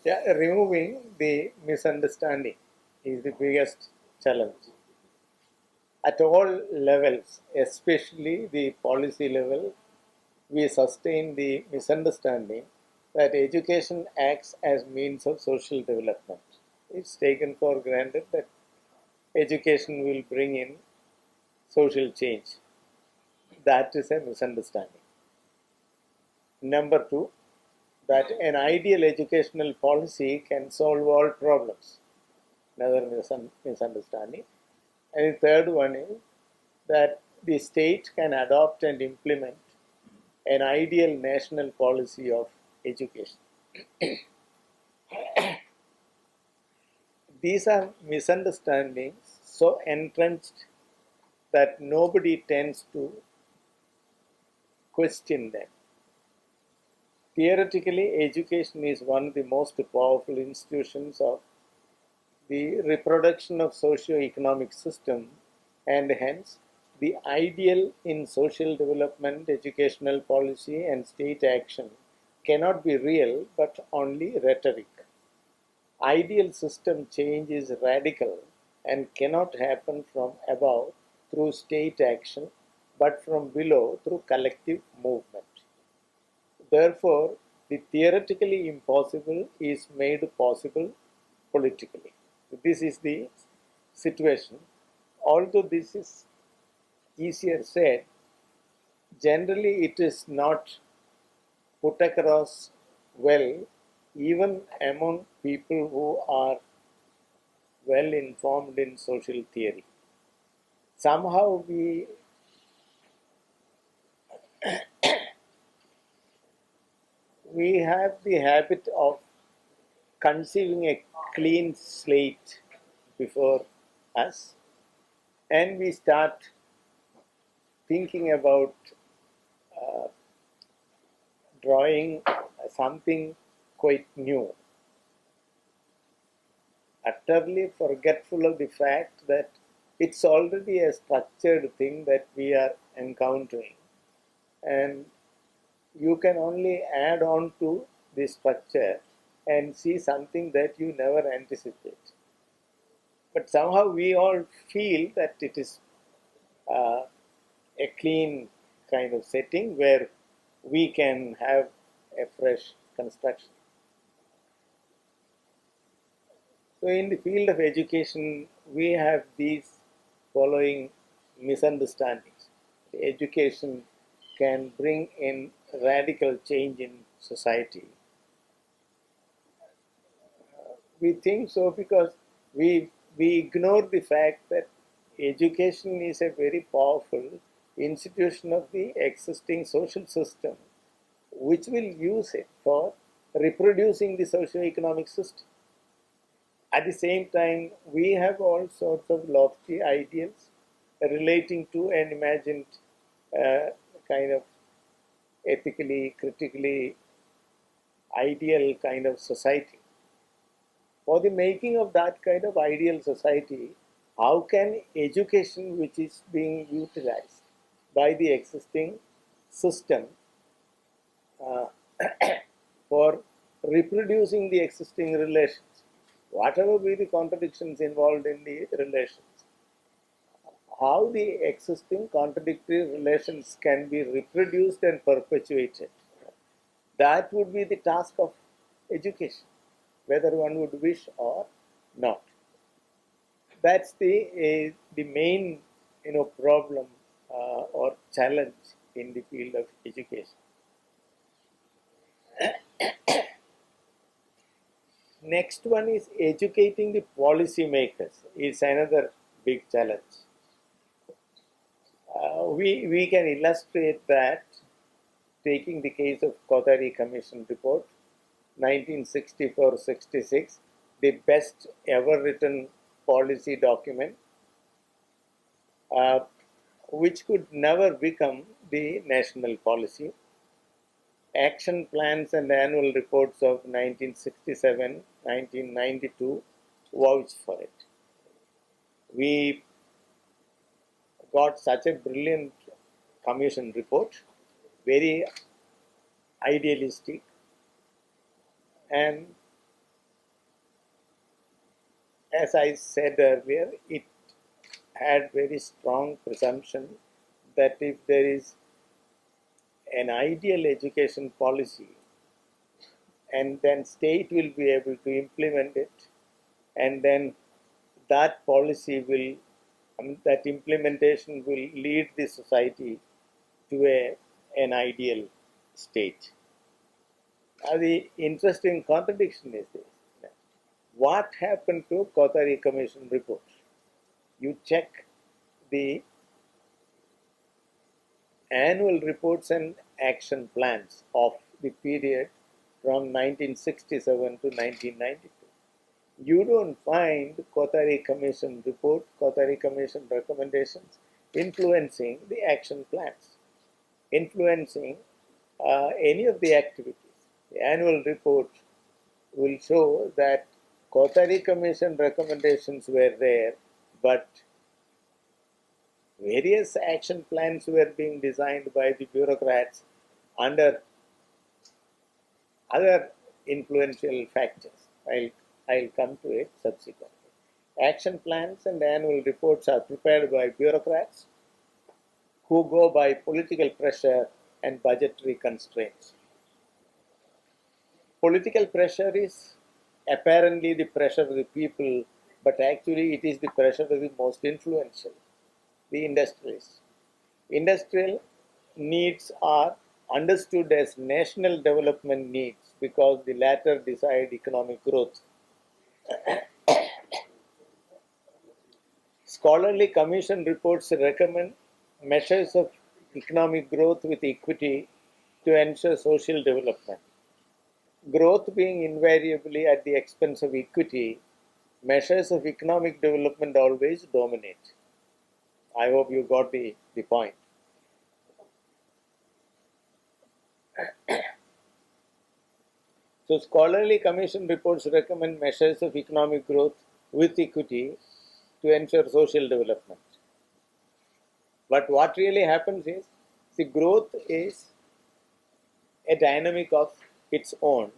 Yeah, removing the misunderstanding is the biggest challenge at all levels, especially the policy level. We sustain the misunderstanding that education acts as means of social development. It's taken for granted that education will bring in social change. That is a misunderstanding. Number two, that an ideal educational policy can solve all problems. Another misunderstanding. And the third one is that the state can adopt and implement an ideal national policy of education. These are misunderstandings so entrenched that nobody tends to question them. Theoretically, education is one of the most powerful institutions of the reproduction of socio-economic system, and hence the ideal in social development, educational policy and state action cannot be real but only rhetoric. Ideal system change is radical and cannot happen from above through state action but from below through collective movement. Therefore, the theoretically impossible is made possible politically. This is the situation. Although this is easier said, generally it is not put across well even among people who are well informed in social theory. Somehow we have the habit of conceiving a clean slate before us, and we start thinking about drawing something quite new, utterly forgetful of the fact that it's already a structured thing that we are encountering, and you can only add on to the structure and see something that you never anticipate. But somehow we all feel that it is uh, a clean kind of setting where we can have a fresh construction. So, in the field of education, we have these following misunderstandings. Education can bring in radical change in society. We think so because we ignore the fact that education is a very powerful institution of the existing social system, which will use it for reproducing the socio-economic system. At the same time, we have all sorts of lofty ideals relating to an imagined kind of ethically, critically ideal kind of society. For the making of that kind of ideal society, how can education, which is being utilized by the existing system uh, for reproducing the existing relations, whatever be the contradictions involved in the relations, how the existing contradictory relations can be reproduced and perpetuated, that would be the task of education, whether one would wish or not. That's the main problem or challenge in the field of education. Next one is educating the policy makers is another big challenge. We can illustrate that taking the case of Kothari Commission report 1964-66, the best ever written policy document, uh, which could never become the national policy. Action plans and annual reports of 1967, 1992 vouch for it. We got such a brilliant commission report, very idealistic, and as I said earlier, it had very strong presumption that if there is an ideal education policy, and then state will be able to implement it, and then that policy will, that implementation will lead the society to an ideal state. Now, the interesting contradiction is this. What happened to Kothari Commission report? You check the annual reports and action plans of the period from 1967 to 1992. You don't find Kothari Commission report, Kothari Commission recommendations influencing the action plans, influencing any of the activities. The annual report will show that Kothari Commission recommendations were there, but various action plans were being designed by the bureaucrats under other influential factors. I'll come to it subsequently. Action plans and annual reports are prepared by bureaucrats who go by political pressure and budgetary constraints. Political pressure is apparently the pressure of the people, but actually it is the pressure of the most influential, the industrialists. Industrial needs are understood as national development needs because the latter decide economic growth. Scholarly commission reports recommend measures of economic growth with equity to ensure social development. Growth being invariably at the expense of equity, measures of economic development always dominate. I hope you got the point. So, scholarly commission reports recommend measures of economic growth with equity to ensure social development. But what really happens is, the growth is a dynamic of its own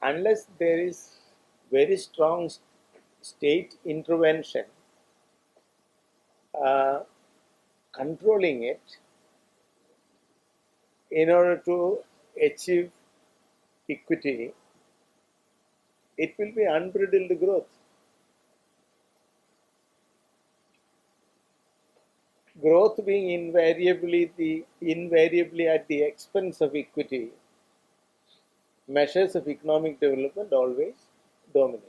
unless there is very strong state intervention controlling it in order to achieve equity. It will be unbridled growth. Growth being invariably at the expense of equity, measures of economic development always dominate.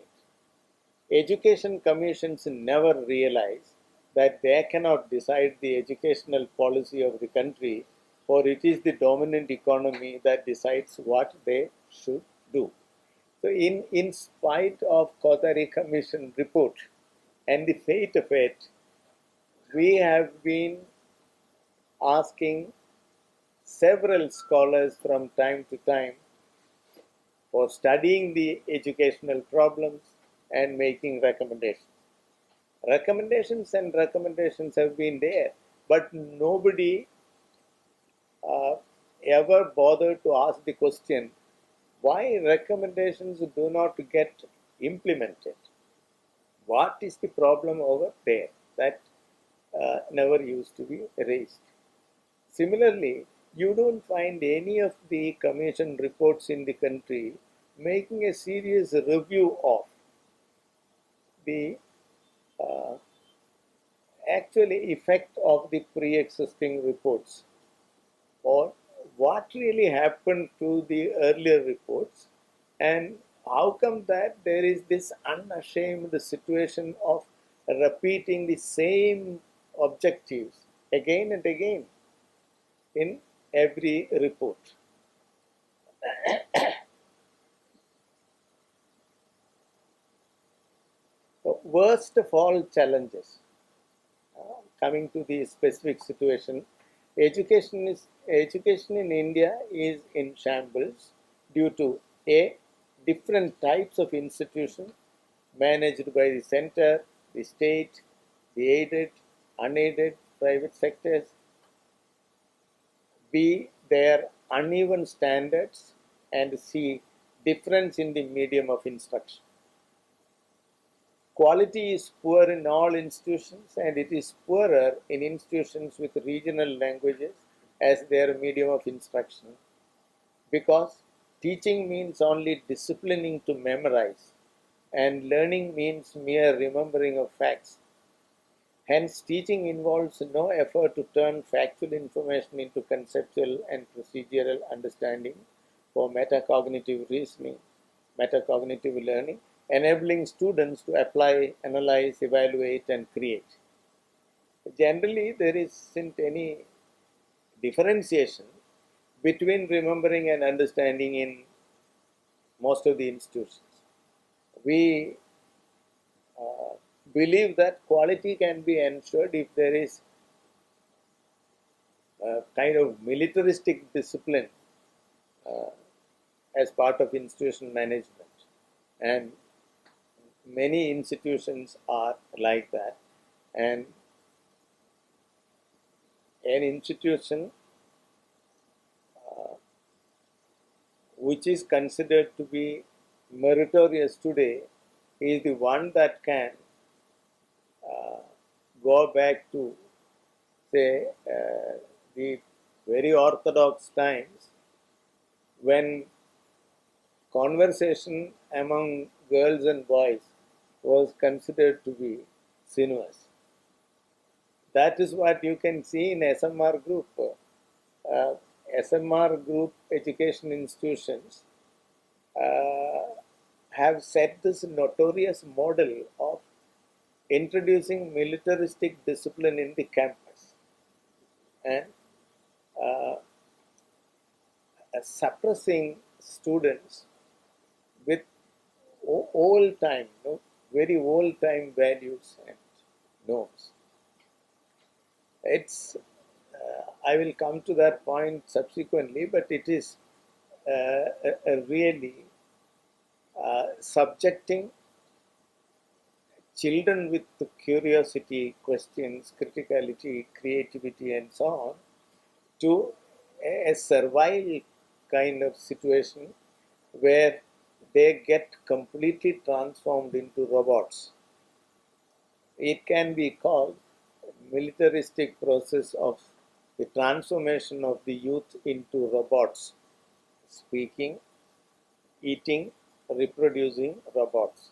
Education commissions never realize that they cannot decide the educational policy of the country, for it is the dominant economy that decides what they should do. So, in spite of Kothari Commission report and the fate of it, we have been asking several scholars from time to time for studying the educational problems and making recommendations. Recommendations have been there, but nobody ever bothered to ask the question, why recommendations do not get implemented? What is the problem over there? That never used to be raised. Similarly, you don't find any of the commission reports in the country making a serious review of the actually effect of the pre-existing reports, or what really happened to the earlier reports, and how come that there is this unashamed situation of repeating the same objectives again and again in every report. So, worst of all challenges, coming to the specific situation, education in India is in shambles due to a different types of institutions managed by the center, the state, the aided, unaided private sectors, B, their uneven standards, and C, difference in the medium of instruction. Quality is poor in all institutions, and it is poorer in institutions with regional languages as their medium of instruction, because teaching means only disciplining to memorize, and learning means mere remembering of facts. Hence, teaching involves no effort to turn factual information into conceptual and procedural understanding for metacognitive reasoning, metacognitive learning, enabling students to apply, analyze, evaluate, and create. Generally, there isn't any differentiation between remembering and understanding in most of the institutions. We believe that quality can be ensured if there is a kind of militaristic discipline as part of institution management. And many institutions are like that. And an institution which is considered to be meritorious today is the one that can go back to, say, the very orthodox times when conversation among girls and boys was considered to be sinuous. That is what you can see in SMR group. SMR group education institutions have set this notorious model of introducing militaristic discipline in the campus and suppressing students with old time, very old time values and norms. I will come to that point subsequently, but it is really subjecting children with curiosity, questions, criticality, creativity, and so on to a servile kind of situation where they get completely transformed into robots. It can be called militaristic process of the transformation of the youth into robots, speaking, eating, reproducing robots.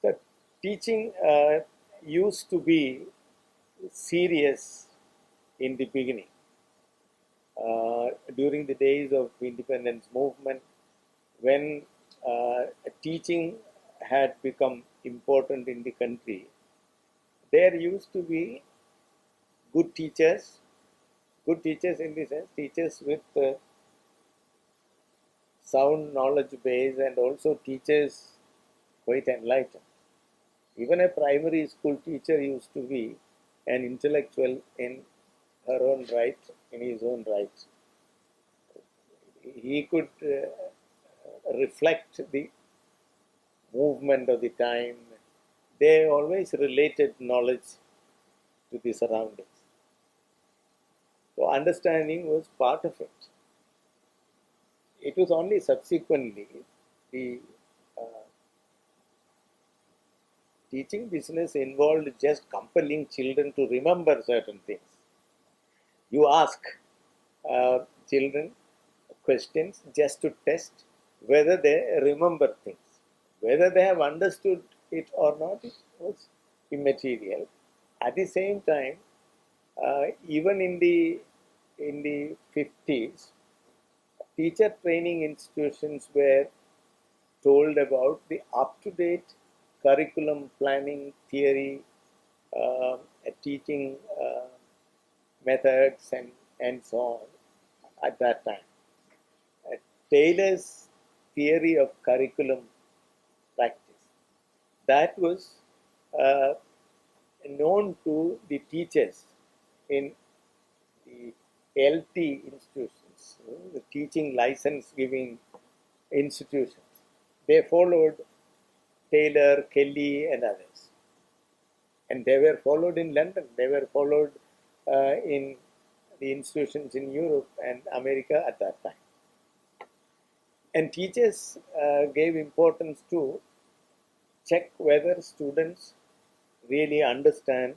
The teaching used to be serious in the beginning. During the days of independence movement, when teaching had become important in the country, there used to be good teachers in the sense, teachers with sound knowledge base, and also teachers quite enlightened. Even a primary school teacher used to be an intellectual in her own right, in his own right. He could reflect the movement of the time. They always related knowledge to the surroundings. So understanding was part of it. It was only subsequently the teaching business involved just compelling children to remember certain things. You ask children questions just to test whether they remember things. Whether they have understood it or not, it was immaterial. At the same time, even in the 50s, teacher training institutions were told about the up-to-date curriculum planning theory, teaching methods, and so on at that time. Taylor's theory of curriculum practice, that was known to the teachers in the LT institutions, the teaching license giving institutions. They followed Taylor, Kelly, and others. And they were followed in London. They were followed in the institutions in Europe and America at that time. And teachers gave importance to check whether students really understand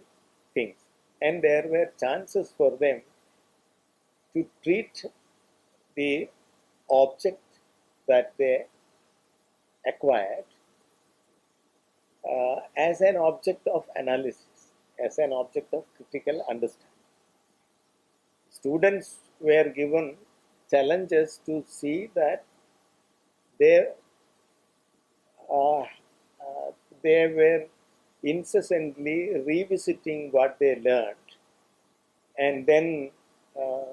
things. And there were chances for them to treat the object that they acquired as an object of analysis, as an object of critical understanding. Students were given challenges to see that they, uh, they were incessantly revisiting what they learned and then uh,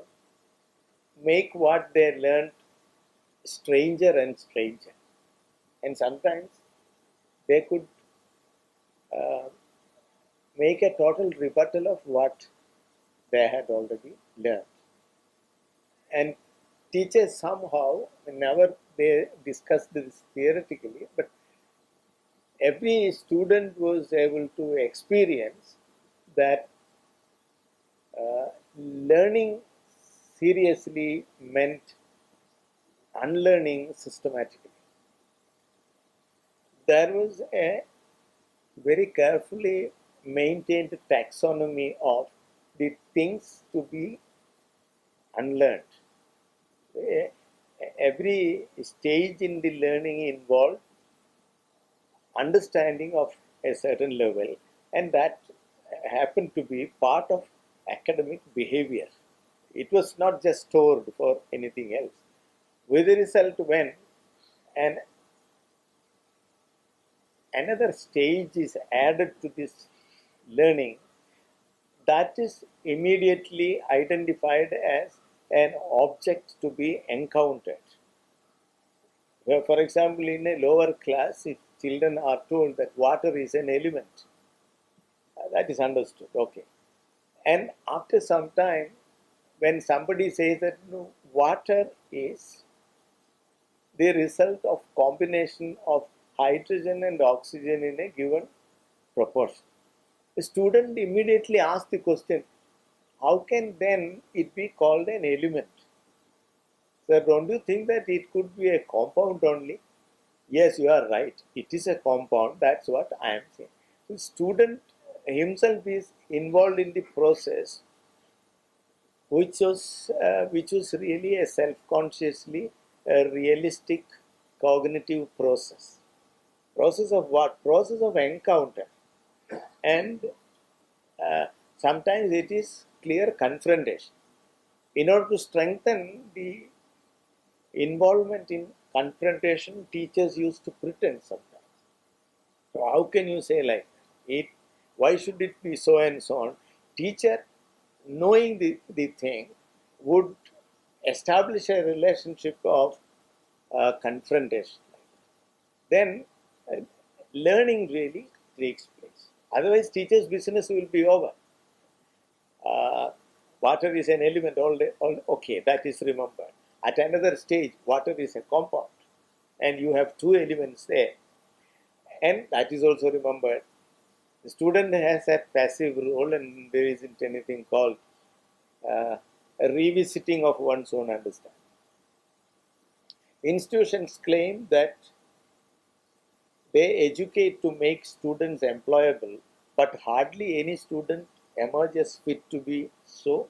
make what they learned stranger and stranger. And sometimes they could uh, make a total rebuttal of what they had already learned. And teachers somehow, never they discussed this theoretically, but every student was able to experience that learning seriously meant unlearning systematically. There was a very carefully maintained taxonomy of the things to be unlearned. Every stage in the learning involved understanding of a certain level, and that happened to be part of academic behavior. It was not just stored for anything else. With the result, when an another stage is added to this learning, that is immediately identified as an object to be encountered. Where, for example, in a lower class, if children are told that water is an element, that is understood, okay. And after some time, when somebody says that no, water is the result of combination of hydrogen and oxygen in a given proportion, the student immediately asks the question, how can then it be called an element? So don't you think that it could be a compound only? Yes, you are right. It is a compound. That's what I am saying. The student himself is involved in the process, which was really a self-consciously realistic cognitive process. Process of what? Process of encounter, and uh, sometimes it is clear confrontation. In order to strengthen the involvement in confrontation, teachers used to pretend sometimes. So how can you say like that? Why should it be so and so on? Teacher, knowing the thing, would establish a relationship of confrontation. Then uh, learning really takes place. Otherwise, teacher's business will be over. Uh, Water is an element, okay, that is remembered. At another stage, water is a compound, and you have two elements there, and that is also remembered. The student has a passive role, and there isn't anything called a revisiting of one's own understanding. Institutions claim that they educate to make students employable, but hardly any student emerges fit to be so.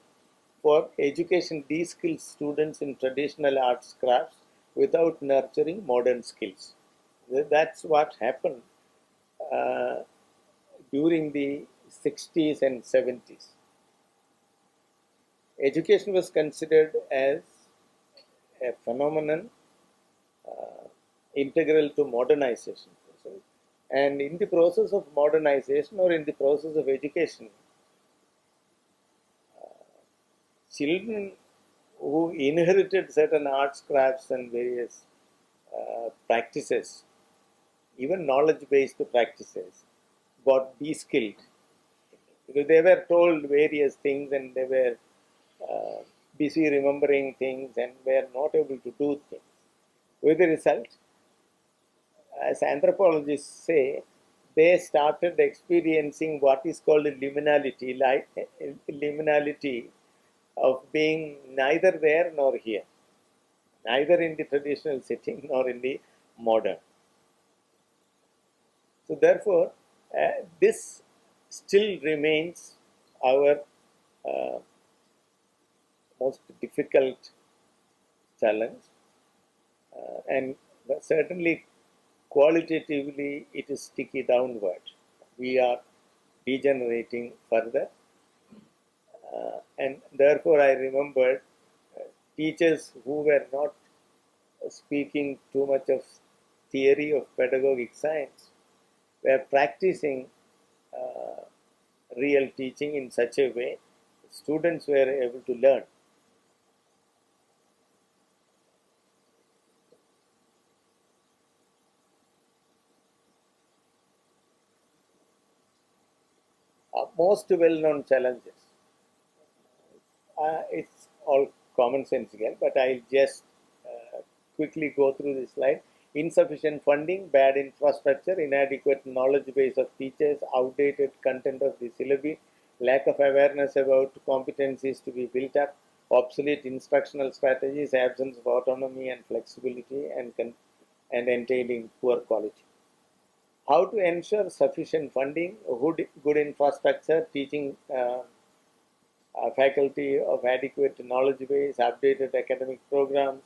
For education, de-skills students in traditional arts crafts without nurturing modern skills. That's what happened uh, during the 60s and 70s. Education was considered as a phenomenon integral to modernization. And in the process of modernization or in the process of education, children who inherited certain arts, crafts, and various practices, even knowledge based practices, got de skilled because they were told various things and they were busy remembering things and were not able to do things. With the result, as anthropologists say, they started experiencing what is called liminality, like liminality of being neither there nor here. neither in the traditional setting nor in the modern. So therefore, this still remains our uh, most difficult challenge, and certainly qualitatively it is sticky downward. We are degenerating further, and therefore I remembered teachers who were not speaking too much of theory of pedagogic science were practicing uh, real teaching in such a way students were able to learn. Most well-known challenges. It's all common sense again, but I'll just quickly go through this slide. Insufficient funding, bad infrastructure, inadequate knowledge base of teachers, outdated content of the syllabi, lack of awareness about competencies to be built up, obsolete instructional strategies, absence of autonomy and flexibility, and entailing poor quality. How to ensure sufficient funding, good infrastructure, teaching faculty of adequate knowledge base, updated academic programs,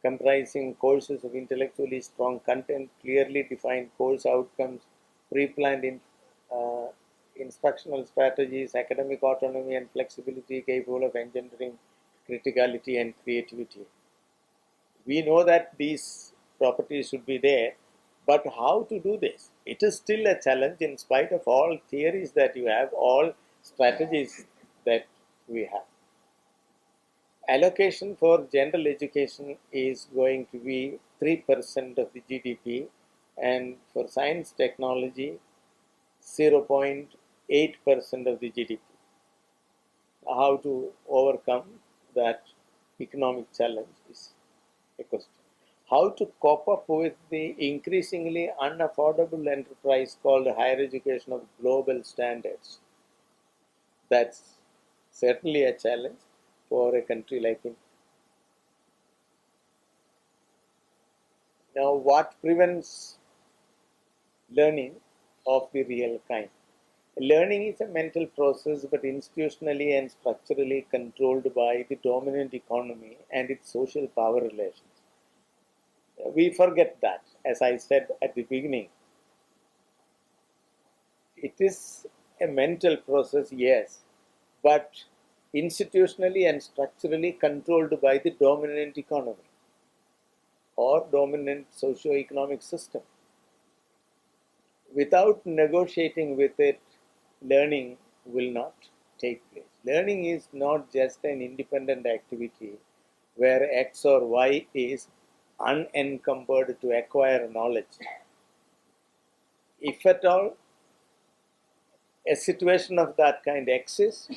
comprising courses of intellectually strong content, clearly defined course outcomes, pre-planned uh, instructional strategies, academic autonomy and flexibility capable of engendering criticality and creativity. We know that these properties should be there, but how to do this? It is still a challenge in spite of all theories that you have, all strategies that we have. Allocation for general education is going to be 3% of the GDP, and for science technology 0.8% of the GDP. How to overcome that economic challenge is a question. How to cope up with the increasingly unaffordable enterprise called higher education of global standards. That's certainly a challenge for a country like India. Now, what prevents learning of the real kind? Learning is a mental process, but institutionally and structurally controlled by the dominant economy and its social power relations. We forget that, as I said at the beginning. It is a mental process, yes, but institutionally and structurally controlled by the dominant economy or dominant socio-economic system. Without negotiating with it, learning will not take place. Learning is not just an independent activity where X or Y is unencumbered to acquire knowledge. If at all a situation of that kind exists,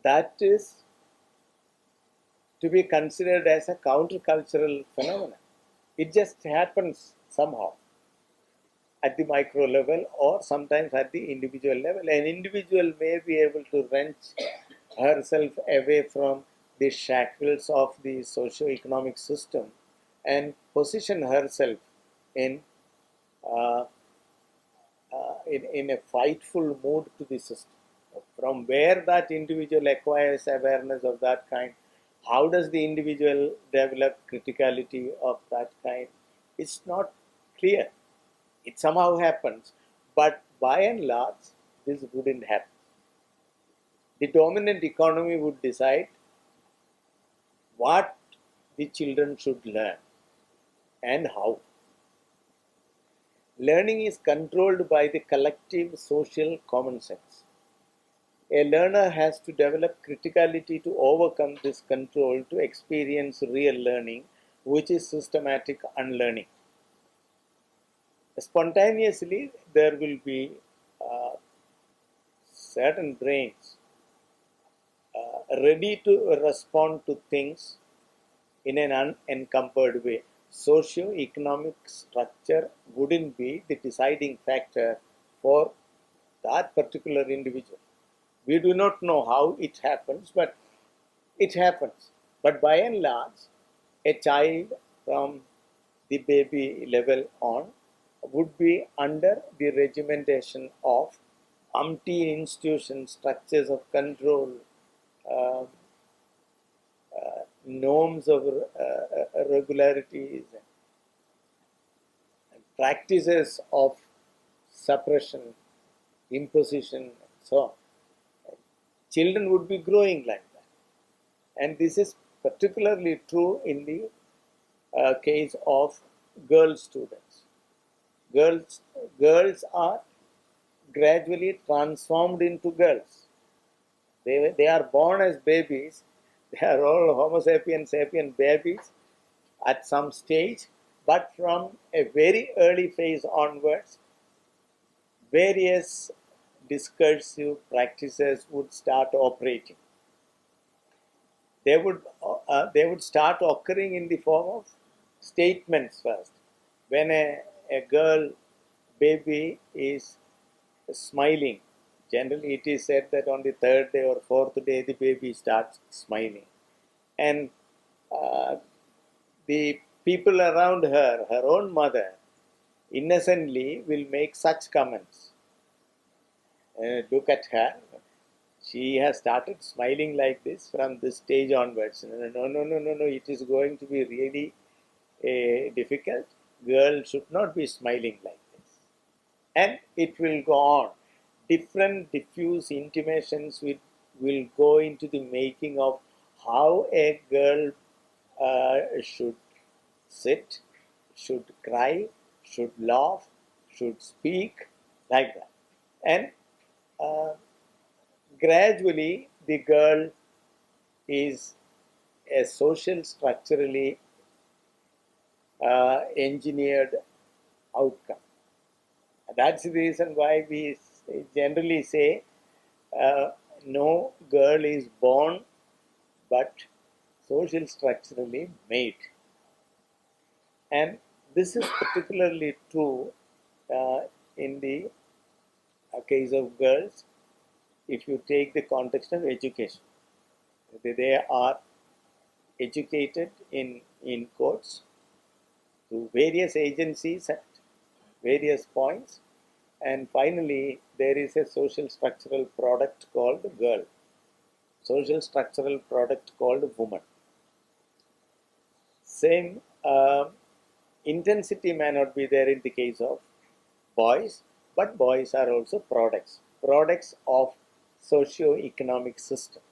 that is to be considered as a countercultural phenomenon. It just happens somehow at the micro level or sometimes at the individual level. An individual may be able to wrench herself away from the shackles of the socio-economic system and position herself in, uh, in a fightful mood to the system. From where that individual acquires awareness of that kind, how does the individual develop criticality of that kind? It's not clear. It somehow happens, but by and large, this wouldn't happen. The dominant economy would decide what the children should learn and how. Learning is controlled by the collective social common sense. A learner has to develop criticality to overcome this control to experience real learning, which is systematic unlearning. Spontaneously, there will be certain brains ready to respond to things in an unencumbered way. Socio-economic structure wouldn't be the deciding factor for that particular individual. We do not know how it happens, but it happens. But by and large, a child from the baby level on would be under the regimentation of umpteen institutions, structures of control, uh, norms of regularities, and practices of suppression, imposition, and so on. Children would be growing like that. And this is particularly true in the case of girl students. Girls, girls are gradually transformed into girls. They are born as babies. They are all Homo sapiens sapien babies at some stage, but from a very early phase onwards, various discursive practices would start operating. They would start occurring in the form of statements first. When a girl baby is smiling, generally it is said that on the third day or fourth day the baby starts smiling, and the people around her, her own mother, innocently will make such comments. Look at her. She has started smiling like this from this stage onwards. No. It is going to be really difficult. Girl should not be smiling like this. And it will go on. Different diffuse intimations will go into the making of how a girl should sit, should cry, should laugh, should speak, like that. And gradually, the girl is a social structurally engineered outcome. That's the reason why we generally say no girl is born but social structurally made. And this is particularly true in the case of girls if you take the context of education. They are educated in courts through various agencies at various points, and finally there is a social structural product called girl, social structural product called woman. Same intensity may not be there in the case of boys, but boys are also products of socio-economic system,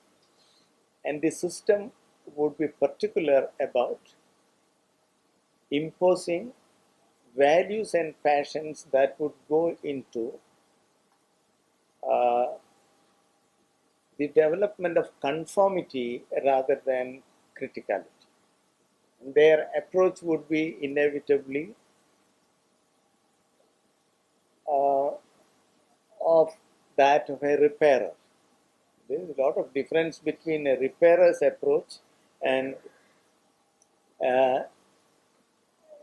and the system would be particular about imposing values and passions that would go into the development of conformity rather than criticality. Their approach would be inevitably of that of a repairer. There is a lot of difference between a repairer's approach and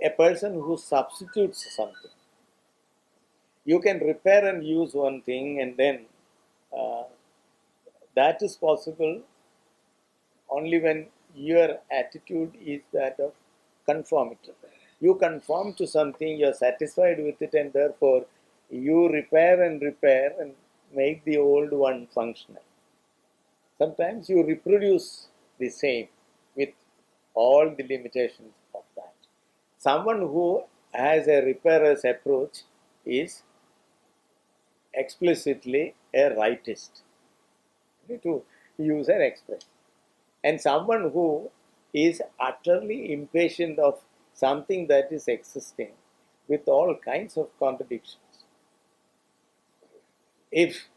a person who substitutes something. You can repair and use one thing, and then that is possible only when your attitude is that of conformity. You conform to something, you are satisfied with it, and therefore you repair and make the old one functional. Sometimes you reproduce the same with all the limitations of that. Someone who has a repairer's approach is explicitly a rightist, to use an expression. And someone who is utterly impatient of something that is existing with all kinds of contradictions. If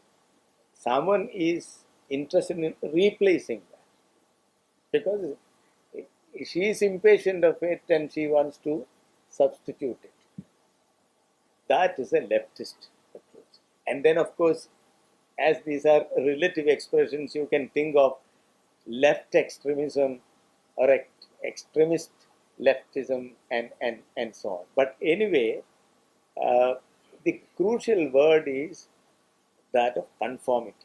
someone is interested in replacing that, because she is impatient of it and she wants to substitute it, that is a leftist approach. And then, of course, as these are relative expressions, you can think of left extremism or extremist leftism and so on. But anyway, the crucial word is that of conformity.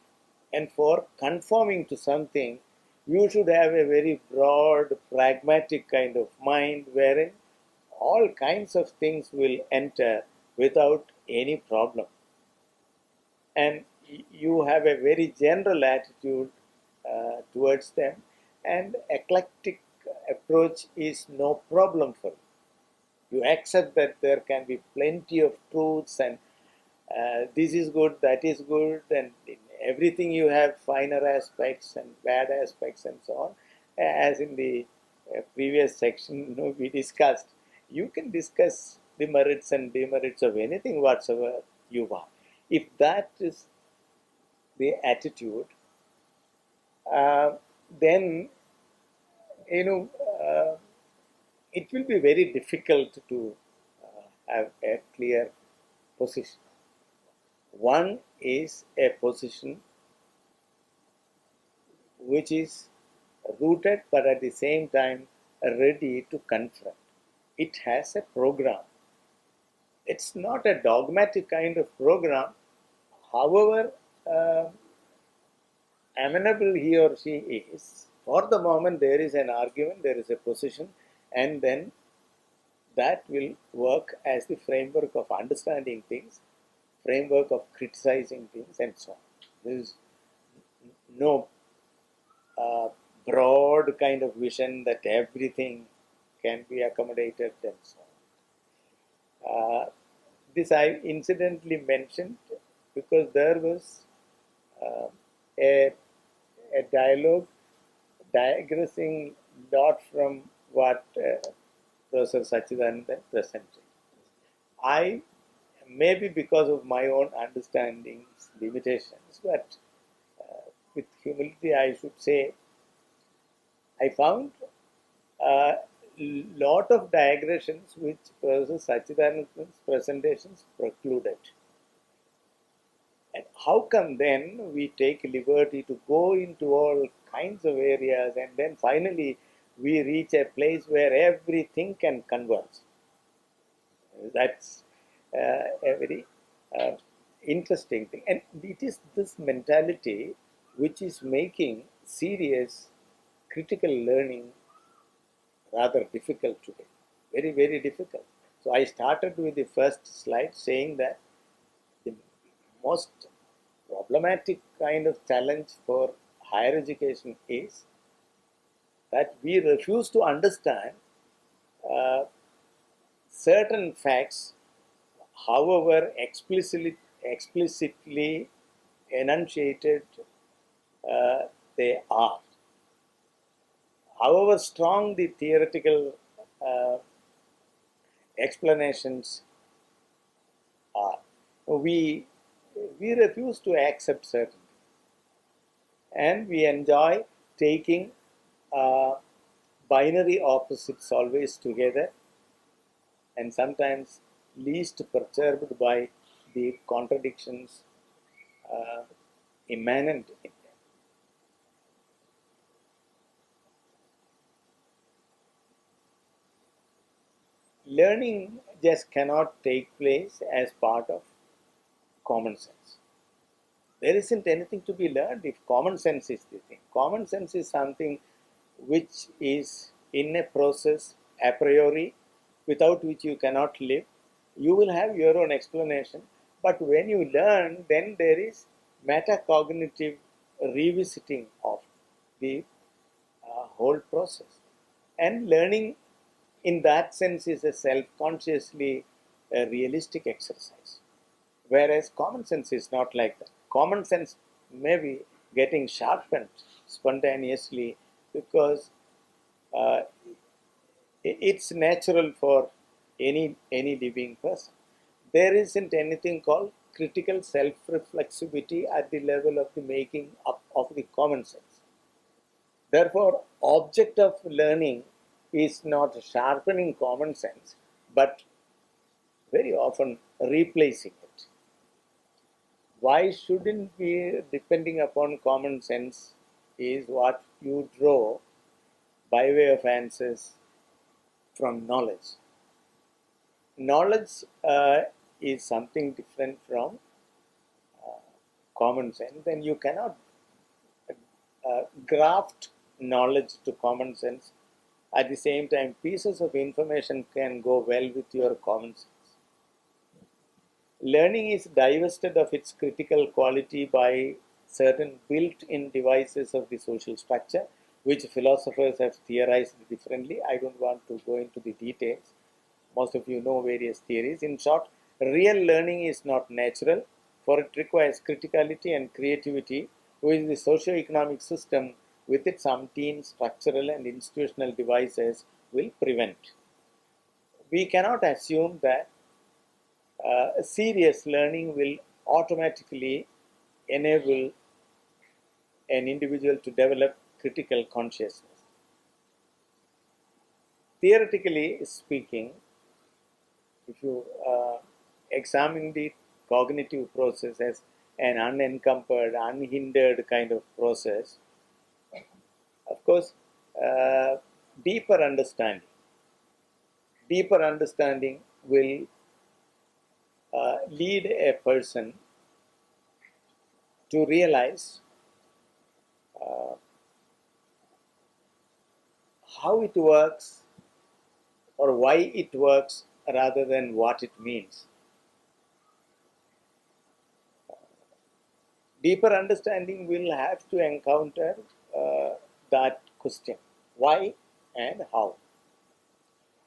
And for conforming to something, You should have a very broad, pragmatic kind of mind wherein all kinds of things will enter without any problem. And you have a very general attitude towards them, and eclectic approach is no problem for you. You accept that there can be plenty of truths, and this is good, that is good, and in everything you have finer aspects and bad aspects and so on. As in the previous section, we discussed, you can discuss the merits and demerits of anything whatsoever you want. If that is the attitude, uh, then you know it will be very difficult to have a clear position. One is a position which is rooted but at the same time ready to confront. It has a program. It's not a dogmatic kind of program. However amenable he or she is, for the moment there is an argument, there is a position, and then that will work as the framework of understanding things, framework of criticizing things, and so on. There is no broad kind of vision that everything can be accommodated and so on. This I incidentally mentioned because there was uh, a, a dialogue digressing lot from what Professor Sachidanand presented. I, maybe because of my own understandings, limitations, but with humility I should say, I found a lot of digressions which Professor Sachidanand's presentations precluded. And how come then we take liberty to go into all kinds of areas and then finally we reach a place where everything can converge? That's a very uh, interesting thing. And it is this mentality which is making serious critical learning rather difficult today. Very, very difficult. So I started with the first slide saying that the most problematic kind of challenge for higher education is that we refuse to understand uh, certain facts, however explicitly enunciated they are. However strong the theoretical uh, explanations are, we refuse to accept certainty, and we enjoy taking uh, binary opposites always together, and sometimes least perturbed by the contradictions uh, immanent in them. Learning just cannot take place as part of common sense. There isn't anything to be learned if common sense is the thing. Common sense is something which is in a process a priori, without which you cannot live. You will have your own explanation, but when you learn, then there is metacognitive revisiting of the whole process. And learning in that sense is a self-consciously realistic exercise. Whereas common sense is not like that. Common sense may be getting sharpened spontaneously because uh, it's natural for any living person. There isn't anything called critical self-reflexivity at the level of the making up of the common sense. Therefore, object of learning is not sharpening common sense, but very often replacing it. Why shouldn't we depending upon common sense is what you draw by way of answers from knowledge. Knowledge is something different from common sense, and you cannot graft knowledge to common sense. At the same time, pieces of information can go well with your common sense. Learning is divested of its critical quality by certain built-in devices of the social structure, which philosophers have theorized differently. I don't want to go into the details. Most of you know various theories. In short, real learning is not natural, for it requires criticality and creativity, which the socio-economic system with its umpteen structural and institutional devices will prevent. We cannot assume that serious learning will automatically enable an individual to develop critical consciousness. Theoretically speaking, if you examine the cognitive process as an unencumbered, unhindered kind of process, of course, uh, deeper understanding, deeper understanding will lead a person to realize how it works or why it works rather than what it means. Deeper understanding will have to encounter that question, why and how.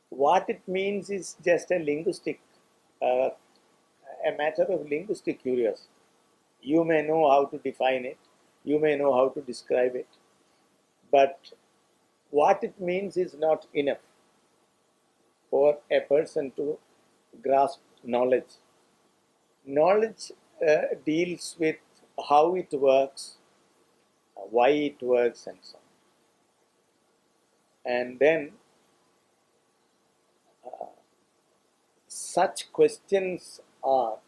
What it means is just uh, a matter of linguistic curiosity. You may know how to define it, you may know how to describe it, but what it means is not enough for a person to grasp knowledge. Knowledge deals with how it works, why it works, and so on. And then such questions are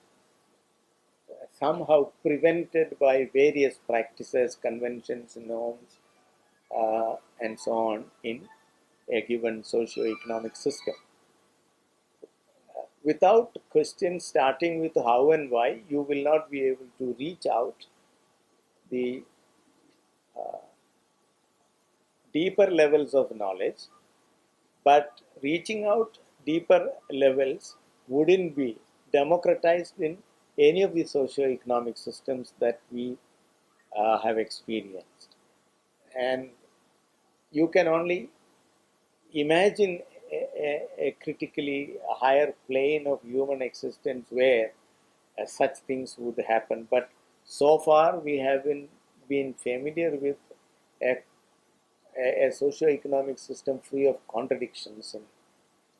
somehow prevented by various practices, conventions, norms, and so on in a given socio-economic system. Without questions starting with how and why, you will not be able to reach out the deeper levels of knowledge, but reaching out deeper levels wouldn't be democratized in any of the socio-economic systems that we have experienced. And you can only imagine a critically higher plane of human existence where such things would happen. But so far, we haven't been familiar with a socio-economic system free of contradictions and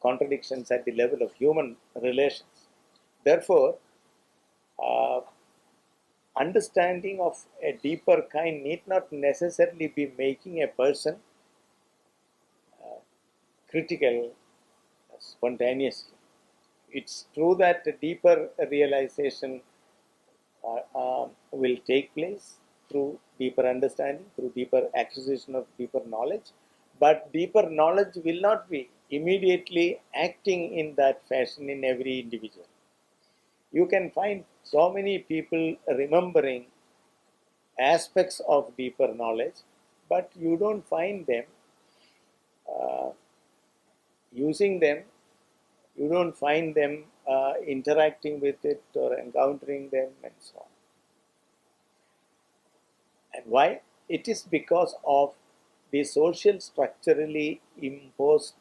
contradictions at the level of human relations. Therefore, uh, understanding of a deeper kind need not necessarily be making a person critical spontaneously. It's true that a deeper realization will take place through deeper understanding, through deeper acquisition of deeper knowledge, but deeper knowledge will not be immediately acting in that fashion in every individual. You can find so many people remembering aspects of deeper knowledge, but you don't find them using them, you don't find them interacting with it or encountering them, and so on. And why? It is because of the social structurally imposed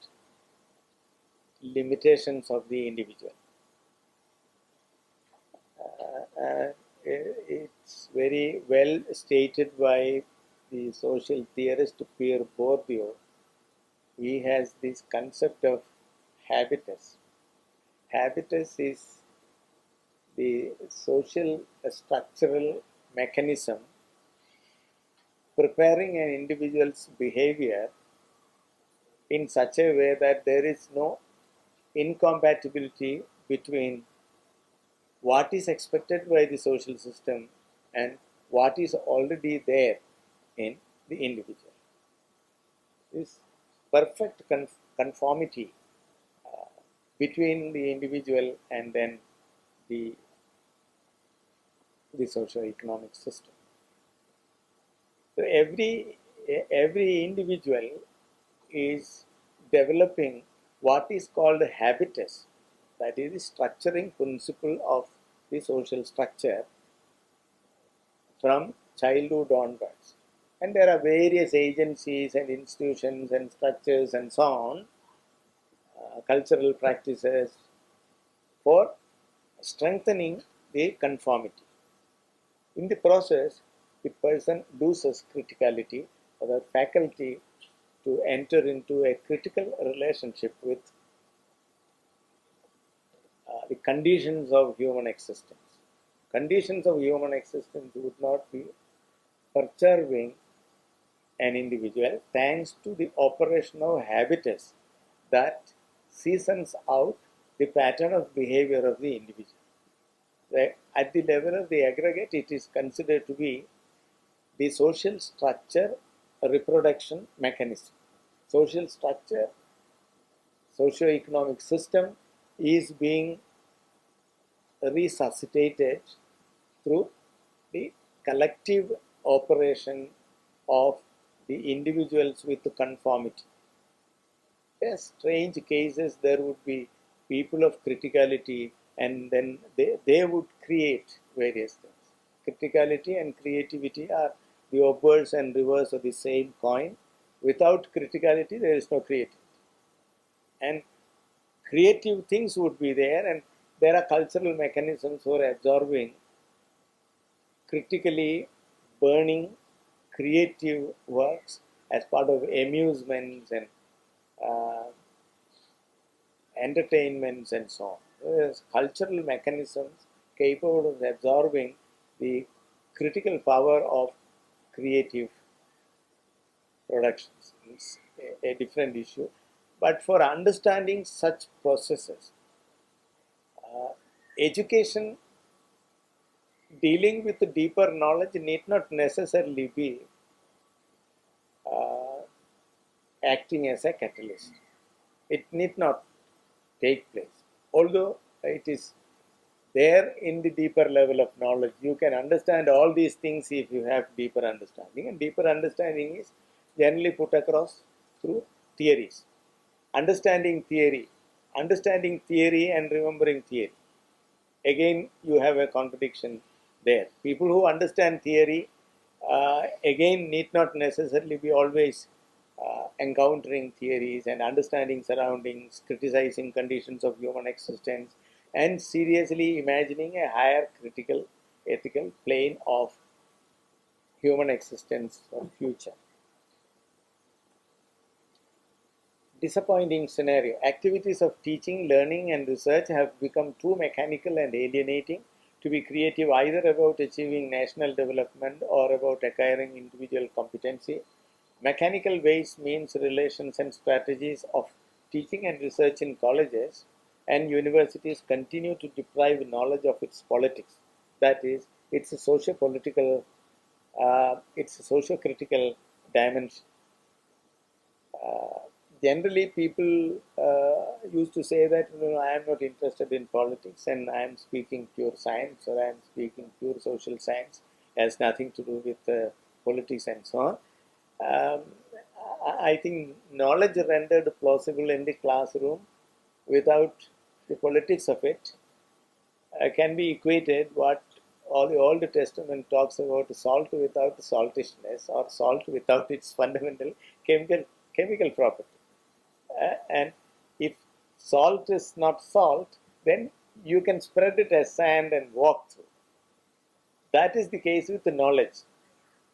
limitations of the individual. It's very well stated by the social theorist Pierre Bourdieu. He has this concept of habitus. Habitus is the social structural mechanism preparing an individual's behavior in such a way that there is no incompatibility between what is expected by the social system and what is already there in the individual. This perfect conformity between the individual and then the, the socio-economic system. So every individual is developing what is called habitus, that is the structuring principle of the social structure from childhood onwards. And there are various agencies and institutions and structures and so on, cultural practices for strengthening the conformity. In the process, the person loses criticality or the faculty to enter into a critical relationship with the conditions of human existence. Conditions of human existence would not be perturbing an individual thanks to the operation of habitus that seasons out the pattern of behavior of the individual. At the level of the aggregate, it is considered to be the social structure reproduction mechanism. Social structure, socio-economic system is being resuscitated through the collective operation of the individuals with conformity. In strange cases, there would be people of criticality, and then they would create various things. Criticality and creativity are the obverse and reverse of the same coin. Without criticality, there is no creativity. And creative things would be there, and there are cultural mechanisms for absorbing critically burning creative works as part of amusements and entertainments and so on. There's cultural mechanisms capable of absorbing the critical power of creative productions. It's a different issue. But for understanding such processes, education dealing with deeper knowledge need not necessarily be acting as a catalyst. It need not take place. Although it is there in the deeper level of knowledge, you can understand all these things if you have deeper understanding. And deeper understanding is generally put across through theories. Understanding theory and remembering theory. Again, you have a contradiction there. People who understand theory, again, need not necessarily be always encountering theories and understanding surroundings, criticizing conditions of human existence, and seriously imagining a higher critical, ethical plane of human existence or future. Disappointing scenario. Activities of teaching, learning, and research have become too mechanical and alienating to be creative either about achieving national development or about acquiring individual competency. Mechanical ways means relations and strategies of teaching and research in colleges and universities continue to deprive knowledge of its politics. That is, it's a socio-political, it's a socio-critical dimension. Generally, people used to say that I am not interested in politics and I am speaking pure science or I am speaking pure social science. It has nothing to do with politics and so on. I think knowledge rendered plausible in the classroom without the politics of it can be equated what all the Old Testament talks about salt without saltishness or salt without its fundamental chemical property. And if salt is not salt, then you can spread it as sand and walk through. That is the case with the knowledge.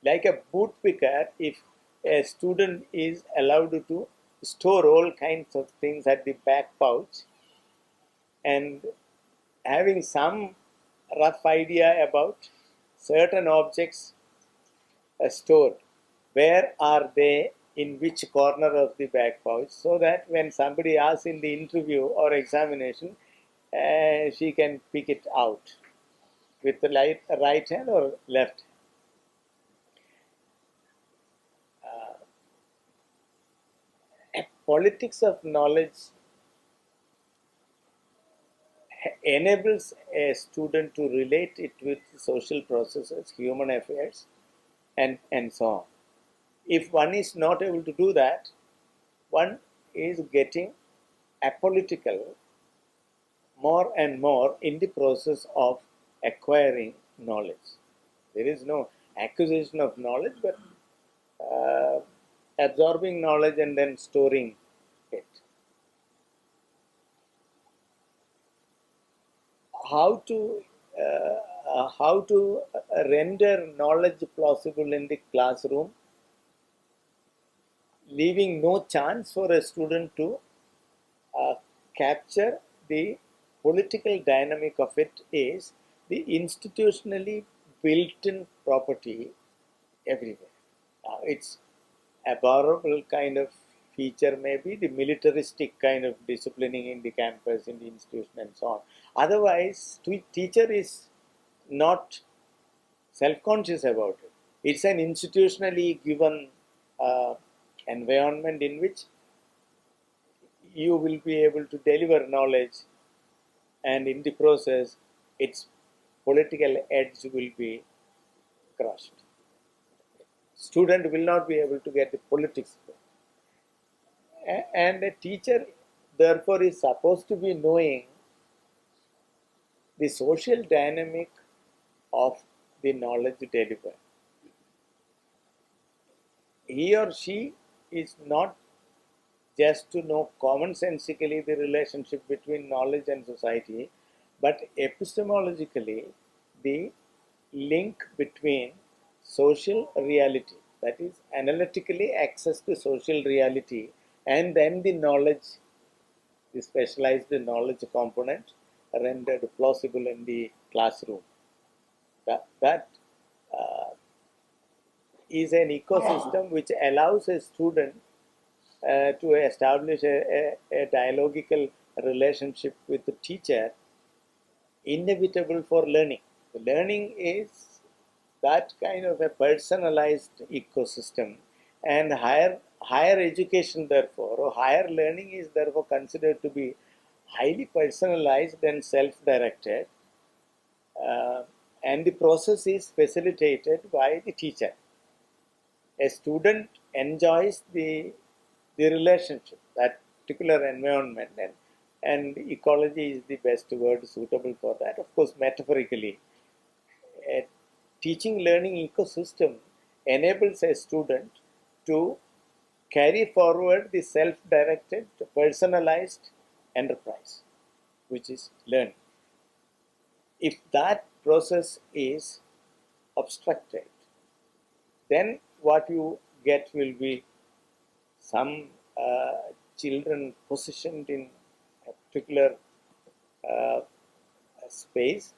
Like a boot picker, if a student is allowed to store all kinds of things at the back pouch and having some rough idea about certain objects stored, where are they in which corner of the back pouch, so that when somebody asks in the interview or examination, she can pick it out with the right hand or left. Politics of knowledge enables a student to relate it with social processes, human affairs, and so on. If one is not able to do that, one is getting apolitical more and more in the process of acquiring knowledge. There is no acquisition of knowledge, but uh, absorbing knowledge and then storing it. How to render knowledge plausible in the classroom, leaving no chance for a student to uh, capture the political dynamic of it, is the institutionally built-in property everywhere. Its abhorrible kind of feature may be the militaristic kind of disciplining in the campus, in the institution, and so on. Otherwise, teacher is not self-conscious about it. It's an institutionally given uh, environment in which you will be able to deliver knowledge, and in the process, its political edge will be crushed. Student will not be able to get the politics. And a teacher, therefore, is supposed to be knowing the social dynamic of the knowledge delivered. He or she is not just to know commonsensically the relationship between knowledge and society, but epistemologically the link between social reality, that is, analytically access the social reality, and then the knowledge, the specialized knowledge component rendered plausible in the classroom. That is an ecosystem which allows a student to establish a dialogical relationship with the teacher, inevitable for learning. The learning is that kind of a personalized ecosystem, and higher education, therefore, or higher learning is therefore considered to be highly personalized and self-directed, uh, and the process is facilitated by the teacher. A student enjoys the relationship, that particular environment, and ecology is the best word suitable for that. Of course, metaphorically, a teaching learning ecosystem enables a student to carry forward the self-directed, personalized enterprise, which is learning. If that process is obstructed, then what you get will be some children positioned in a particular uh, space,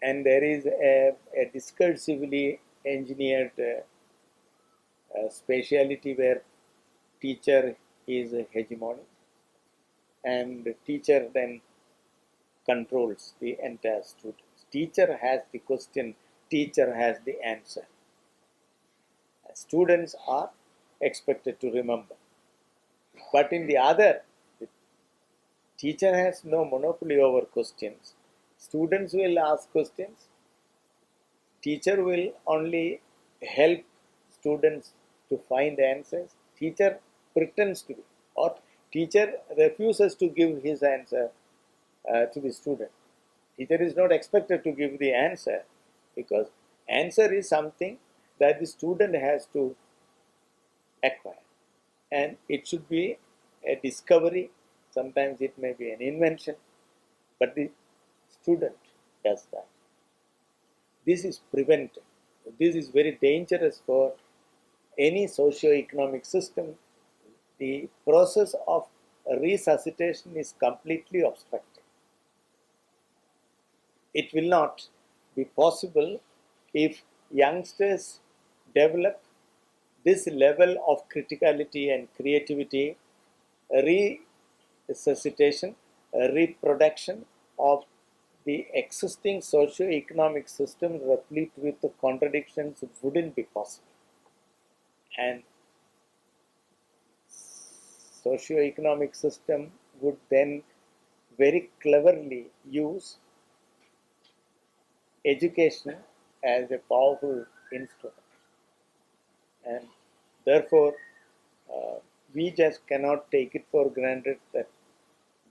and there is a discursively engineered spatiality where teacher is hegemonic, and teacher then controls the entire students. Teacher has the question, teacher has the answer. Students are expected to remember. But in the other, the teacher has no monopoly over questions. Students will ask questions. Teacher will only help students to find answers. Teacher pretends to be, or teacher refuses to give his answer to the student. Teacher is not expected to give the answer, because answer is something that the student has to acquire, and it should be a discovery. Sometimes it may be an invention, but the student does that. This is prevented. This is very dangerous for any socio-economic system. The process of resuscitation is completely obstructed. It will not be possible if youngsters develop this level of criticality and creativity, resuscitation, reproduction of the existing socio-economic system replete with the contradictions wouldn't be possible. And socio-economic system would then very cleverly use education as a powerful instrument. And Therefore, we just cannot take it for granted that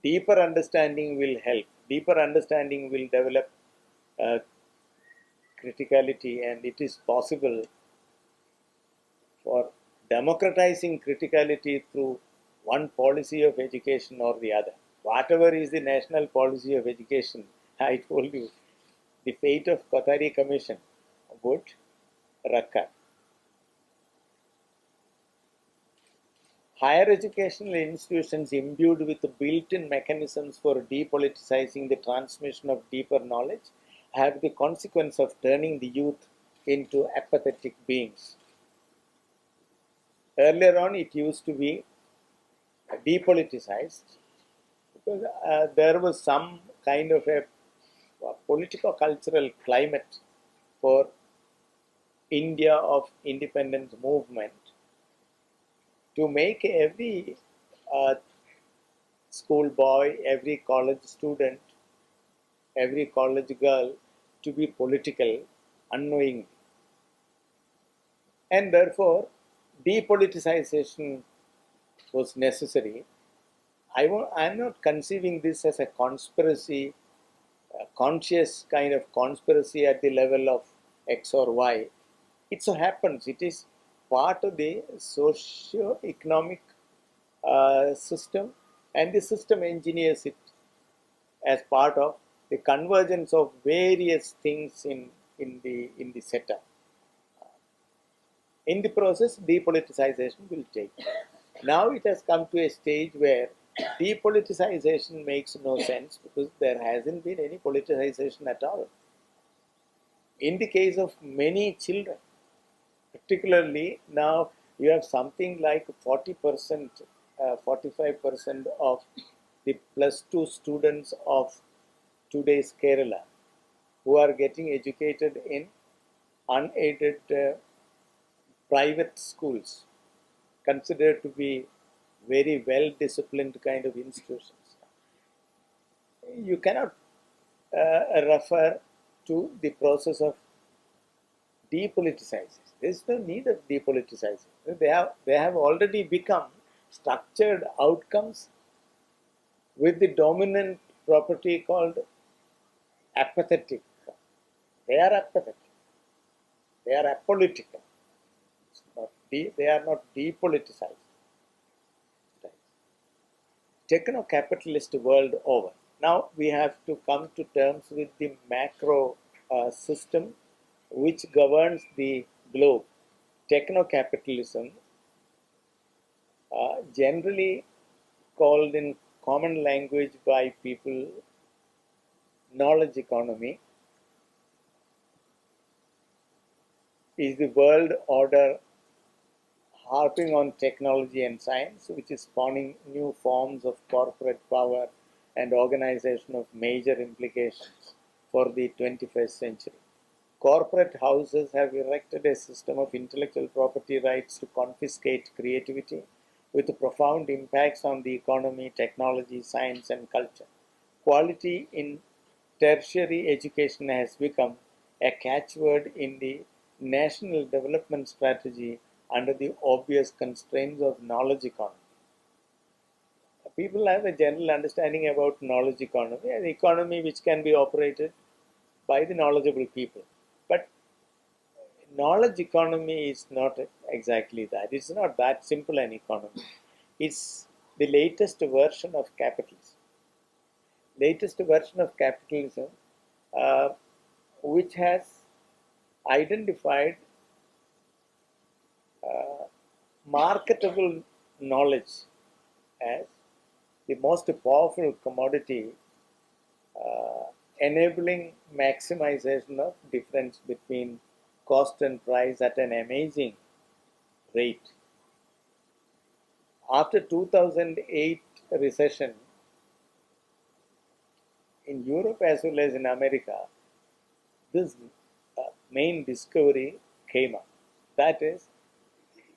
deeper understanding will help. Deeper understanding will develop uh, criticality, and it is possible for democratizing criticality through one policy of education or the other. Whatever is the national policy of education, I told you, the fate of Kothari Commission would recur. Higher educational institutions imbued with built-in mechanisms for depoliticizing the transmission of deeper knowledge have the consequence of turning the youth into apathetic beings. Earlier on, it used to be depoliticized because there was some kind of a political-cultural climate for India of independence movement to make every uh, schoolboy, every college student, every college girl to be political unknowingly. And therefore, depoliticization was necessary. I'm not conceiving this as a conspiracy, a conscious kind of conspiracy at the level of X or Y. It so happens it is part of the socio-economic system, and the system engineers it as part of the convergence of various things in the setup. In the process, depoliticization will take. Now it has come to a stage where depoliticization makes no sense because there hasn't been any politicization at all. In the case of many children, particularly now you have something like 40%, 45% of the plus two students of today's Kerala who are getting educated in unaided private schools, considered to be very well disciplined kind of institutions. You cannot refer to the process of depoliticizing. There is no need of depoliticizing. They have already become structured outcomes with the dominant property called apathetic. They are apathetic. They are apolitical. They are not depoliticized. Right. Techno-capitalist world over. Now we have to come to terms with the macro system which governs the globe. Techno-capitalism, generally called in common language by people knowledge economy, is the world order harping on technology and science, which is spawning new forms of corporate power and organization of major implications for the 21st century. Corporate houses have erected a system of intellectual property rights to confiscate creativity with profound impacts on the economy, technology, science, and culture. Quality in tertiary education has become a catchword in the national development strategy under the obvious constraints of knowledge economy. People have a general understanding about knowledge economy, an economy which can be operated by the knowledgeable people. But knowledge economy is not exactly that. It's not that simple an economy. It's the latest version of capitalism. Latest version of capitalism, uh, which has identified marketable knowledge as the most powerful commodity, enabling maximization of difference between cost and price at an amazing rate. After 2008 recession in Europe as well as in America, this main discovery came up. That is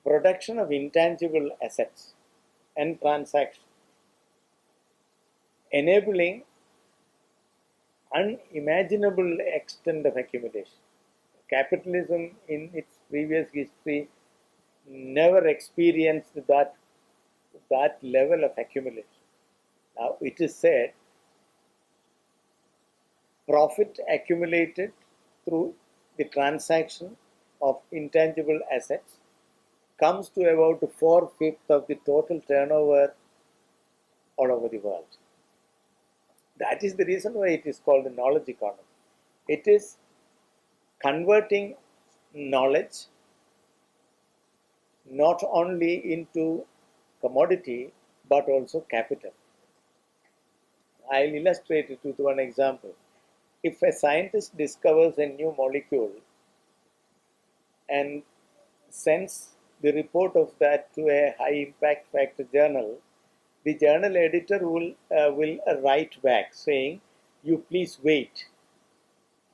production of intangible assets and transactions, enabling unimaginable extent of accumulation. Capitalism in its previous history never experienced that level of accumulation. Now, it is said profit accumulated through the transaction of intangible assets comes to about 4/5 of the total turnover all over the world. That is the reason why it is called the knowledge economy. It is converting knowledge not only into commodity but also capital. I'll illustrate it with one example. If a scientist discovers a new molecule and sends the report of that to a high impact factor journal, the journal editor will write back saying, "You please wait.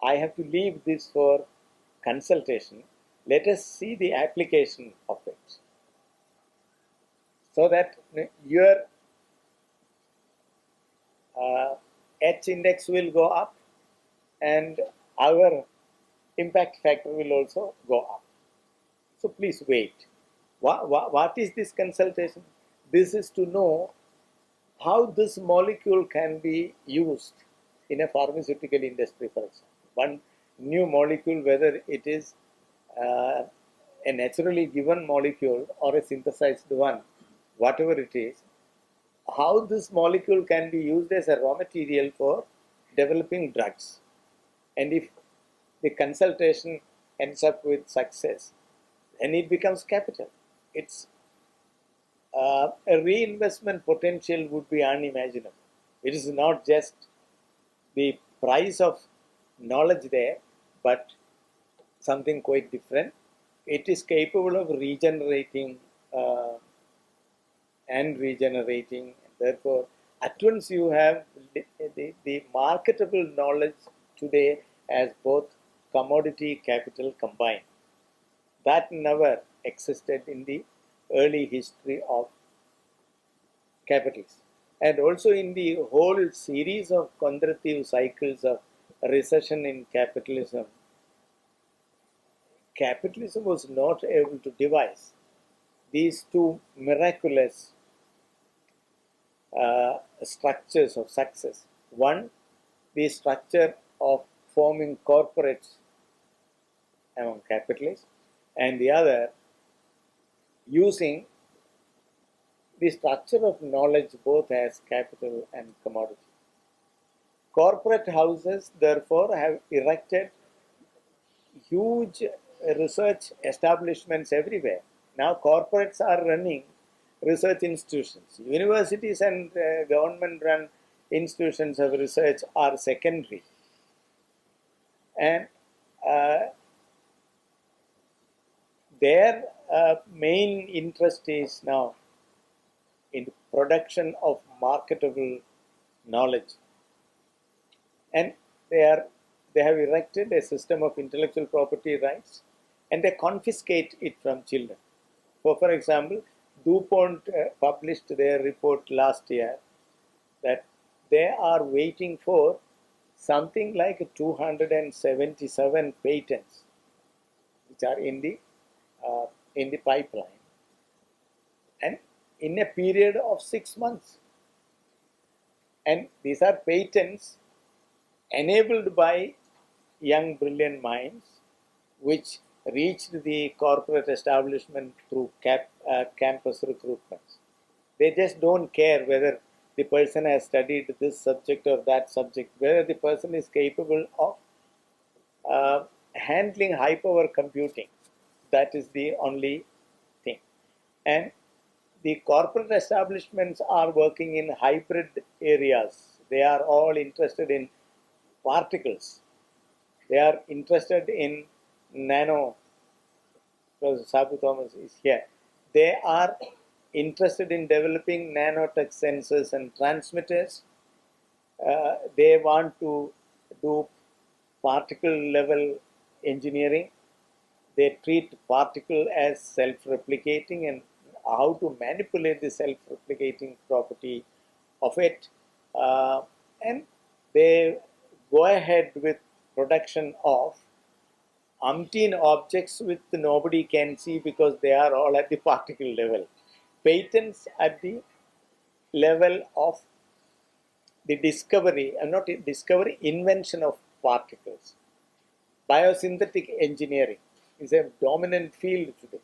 I have to leave this for consultation. Let us see the application of it." So that your H index will go up and our impact factor will also go up. So please wait. What is this consultation? This is to know how this molecule can be used in a pharmaceutical industry, for example. One new molecule, whether it is a naturally given molecule or a synthesized one, whatever it is, how this molecule can be used as a raw material for developing drugs. And if the consultation ends up with success, then it becomes capital. It's a reinvestment potential would be unimaginable. It is not just the price of knowledge there, but something quite different. It is capable of regenerating and regenerating. Therefore, at once you have the marketable knowledge today as both commodity capital combined. That never existed in the early history of capitalism. And also in the whole series of contractive cycles of recession in capitalism, capitalism was not able to devise these two miraculous structures of success. One, the structure of forming corporates among capitalists, and the other, using the structure of knowledge both as capital and commodity. Corporate houses, therefore, have erected huge research establishments everywhere. Now, corporates are running research institutions. Universities and government-run institutions of research are secondary. And their main interest is now in the production of marketable knowledge. And they have erected a system of intellectual property rights, and they confiscate it from children. So, for example, DuPont published their report last year that they are waiting for something like 277 patents which are in the pipeline, and in a period of 6 months. And these are patents enabled by young brilliant minds which reached the corporate establishment through campus recruitments. They just don't care whether the person has studied this subject or that subject, whether the person is capable of handling high power computing. That is the only thing. And the corporate establishments are working in hybrid areas. They are all interested in particles. They are interested in nano. Professor Sabu Thomas is here. They are interested in developing nanotech sensors and transmitters. They want to do particle level engineering. They treat particle as self-replicating and how to manipulate the self-replicating property of it. And they go ahead with production of umpteen objects which nobody can see because they are all at the particle level. Patents at the level of the discovery, not discovery, invention of particles. Biosynthetic engineering is a dominant field today.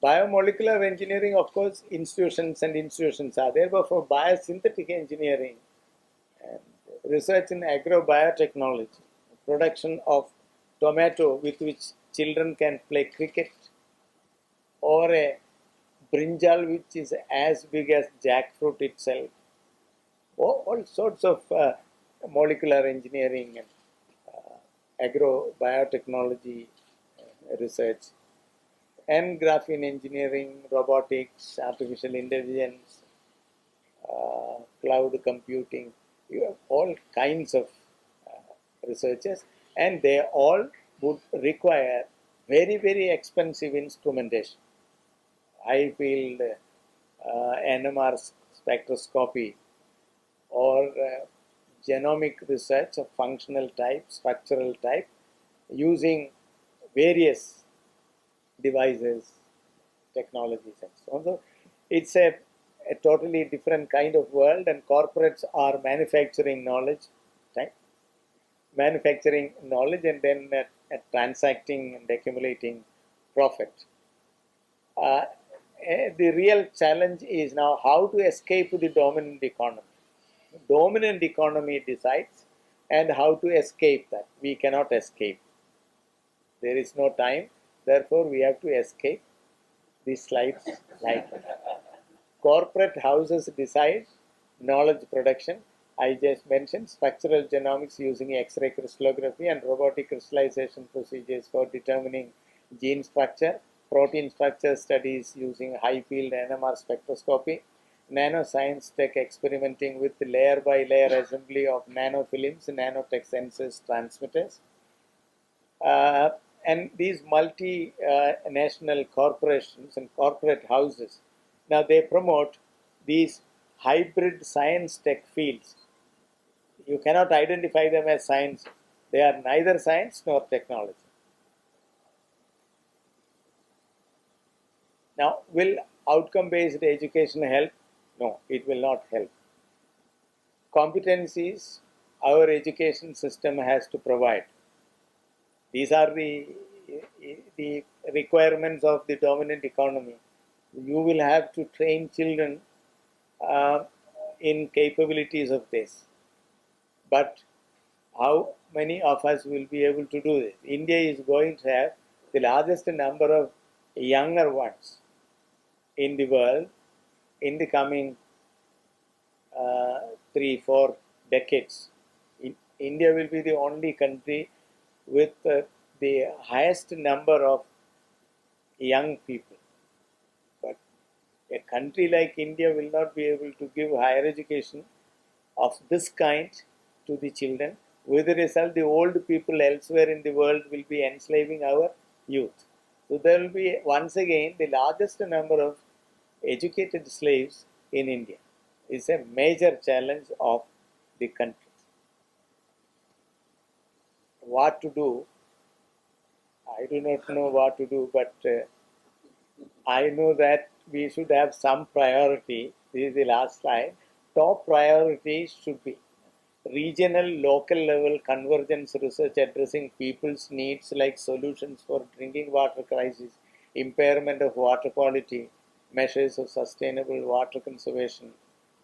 Biomolecular engineering, of course, institutions are there, but for biosynthetic engineering and research in agrobiotechnology, production of tomato with which children can play cricket, or a brinjal which is as big as jackfruit itself, all sorts of molecular engineering and agrobiotechnology research, and graphene engineering, robotics, artificial intelligence, cloud computing. You have all kinds of researchers, and they all would require very, very expensive instrumentation. High field NMR spectroscopy, or genomic research of functional type, structural type, using various devices, technologies, and so on. So it's a totally different kind of world, and corporates are manufacturing knowledge, right? Manufacturing knowledge and then transacting and accumulating profit. The real challenge is now how to escape the dominant economy. Dominant economy decides, and how to escape that. We cannot escape. There is no time, therefore we have to escape. These slides like corporate houses decide knowledge production. I just mentioned structural genomics using X-ray crystallography and robotic crystallization procedures for determining gene structure, protein structure studies using high field NMR spectroscopy, nanoscience tech experimenting with layer by layer assembly of nanofilms, nanotech sensors, transmitters. And these multinational corporations and corporate houses, now they promote these hybrid science tech fields. You cannot identify them as science. They are neither science nor technology. Now, will outcome-based education help? No, it will not help. Competencies our education system has to provide. These are the requirements of the dominant economy. You will have to train children in capabilities of this. But how many of us will be able to do this? India is going to have the largest number of younger ones in the world in the coming 3-4 decades. India will be the only country with the highest number of young people. But a country like India will not be able to give higher education of this kind to the children. With the result, the old people elsewhere in the world will be enslaving our youth. So there will be once again the largest number of educated slaves in India. It's a major challenge of the country. What to do? I do not know what to do, but I know that we should have some priority. This is the last slide. Top priorities should be regional, local level convergence research addressing people's needs like solutions for drinking water crisis, impairment of water quality, measures of sustainable water conservation,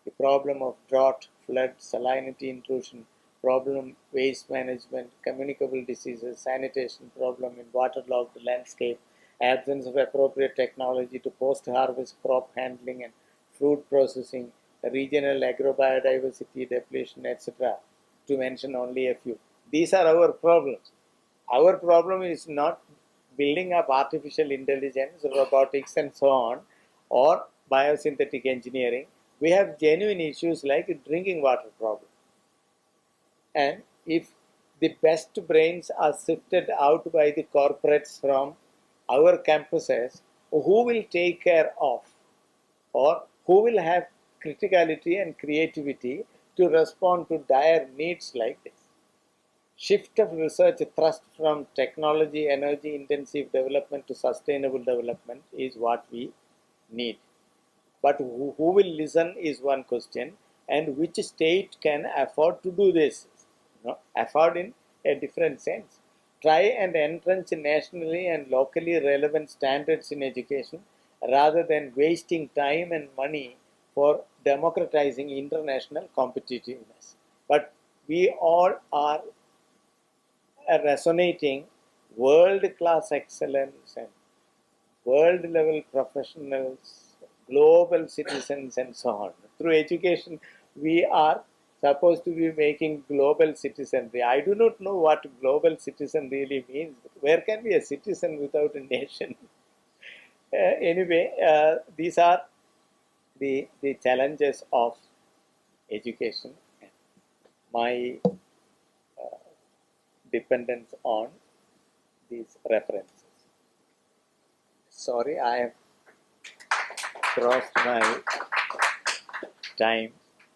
the problem of drought, flood, salinity intrusion, problem waste management, communicable diseases, sanitation problem in waterlogged landscape, absence of appropriate technology to post-harvest crop handling and fruit processing, regional agrobiodiversity depletion, etc., to mention only a few. These are our problems. Our problem is not building up artificial intelligence, robotics, and so on, or biosynthetic engineering. We have genuine issues like drinking water problem. And if the best brains are sifted out by the corporates from our campuses, who will take care of, or who will have criticality and creativity to respond to dire needs like this? shift of research thrust from technology, energy intensive development to sustainable development is what we need. But who will listen is one question, and which state can afford to do this? Afford in a different sense. Try and entrench nationally and locally relevant standards in education rather than wasting time and money for democratizing international competitiveness. But we all are resonating world class excellence and world level professionals, global citizens, and so on. Through education, we are supposed to be making global citizenry. I do not know what global citizen really means. Where can be a citizen without a nation? Anyway, these are the challenges of education. My dependence on these references. Sorry, I have crossed my time.